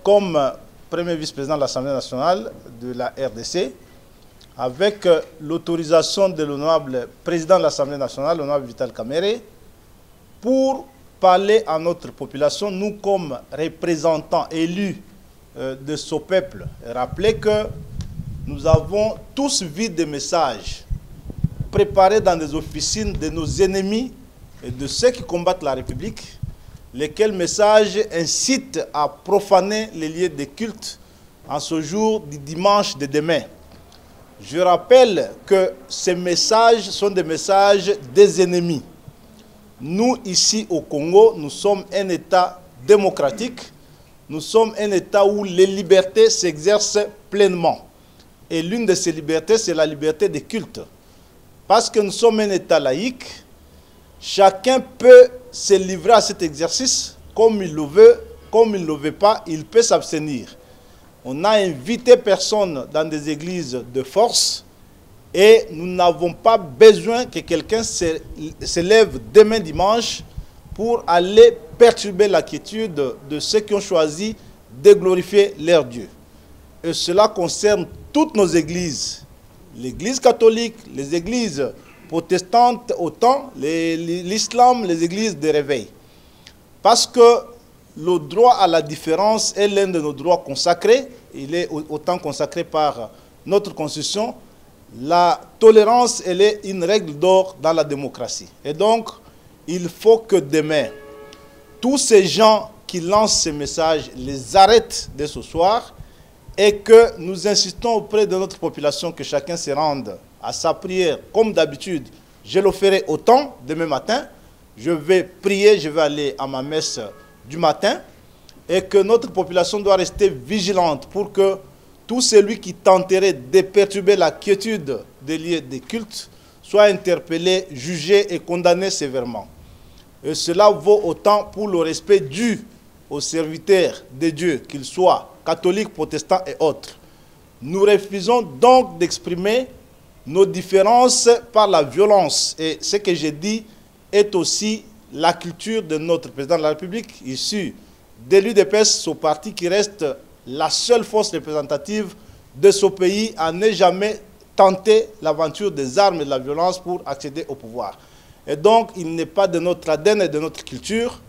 comme premier vice-président de l'Assemblée nationale de la RDC, avec l'autorisation de l'honorable président de l'Assemblée nationale, l'honorable Vital Kamerhe, pour parler à notre population, nous comme représentants élus de ce peuple, rappeler que nous avons tous vu des messages préparés dans des officines de nos ennemis et de ceux qui combattent la République, lesquels messages incitent à profaner les lieux de culte en ce jour du dimanche de demain. Je rappelle que ces messages sont des messages des ennemis. Nous, ici au Congo, nous sommes un État démocratique. Nous sommes un État où les libertés s'exercent pleinement. Et l'une de ces libertés, c'est la liberté de culte. Parce que nous sommes un État laïque, chacun peut se livrer à cet exercice comme il le veut, comme il ne le veut pas, il peut s'abstenir. On n'a invité personne dans des églises de force et nous n'avons pas besoin que quelqu'un se lève demain dimanche pour aller perturber la quiétude de ceux qui ont choisi de glorifier leur Dieu. Et cela concerne toutes nos églises, l'église catholique, les églises protestantes autant, l'islam, les églises de réveil. Parce que le droit à la différence est l'un de nos droits consacrés, il est autant consacré par notre Constitution. La tolérance, elle est une règle d'or dans la démocratie. Et donc, il faut que demain, tous ces gens qui lancent ces messages les arrêtent dès ce soir et que nous insistons auprès de notre population que chacun se rende à sa prière. Comme d'habitude, je le ferai autant demain matin. Je vais prier, je vais aller à ma messe du matin et que notre population doit rester vigilante pour que tout celui qui tenterait de perturber la quiétude des lieux de culte soit interpellé, jugé et condamné sévèrement. Et cela vaut autant pour le respect dû aux serviteurs de Dieu, qu'ils soient catholiques, protestants et autres. Nous refusons donc d'exprimer nos différences par la violence. Et ce que j'ai dit est aussi la culture de notre président de la République, issu de l'UDPS, ce parti qui reste la seule force représentative de ce pays à ne jamais tenter l'aventure des armes et de la violence pour accéder au pouvoir. Et donc, il n'est pas de notre ADN et de notre culture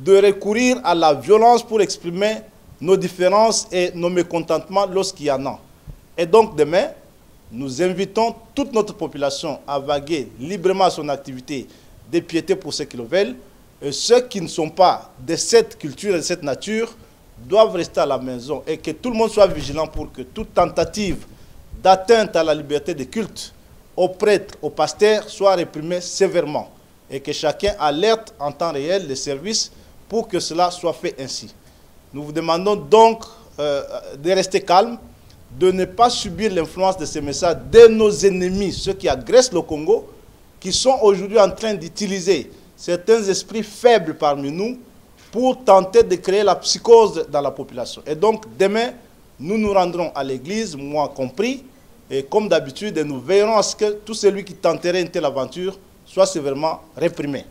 de recourir à la violence pour exprimer nos différences et nos mécontentements lorsqu'il y en a. Et donc, demain, nous invitons toute notre population à vaguer librement à son activité de piété pour ceux qui le veulent. Et ceux qui ne sont pas de cette culture et de cette nature doivent rester à la maison et que tout le monde soit vigilant pour que toute tentative d'atteinte à la liberté de culte aux prêtres, aux pasteurs soit réprimée sévèrement et que chacun alerte en temps réel les services pour que cela soit fait ainsi. Nous vous demandons donc de rester calme, de ne pas subir l'influence de ces messages de nos ennemis, ceux qui agressent le Congo, qui sont aujourd'hui en train d'utiliser certains esprits faibles parmi nous pour tenter de créer la psychose dans la population. Et donc, demain, nous nous rendrons à l'église, moi compris, et comme d'habitude, nous veillerons à ce que tout celui qui tenterait une telle aventure soit sévèrement réprimé.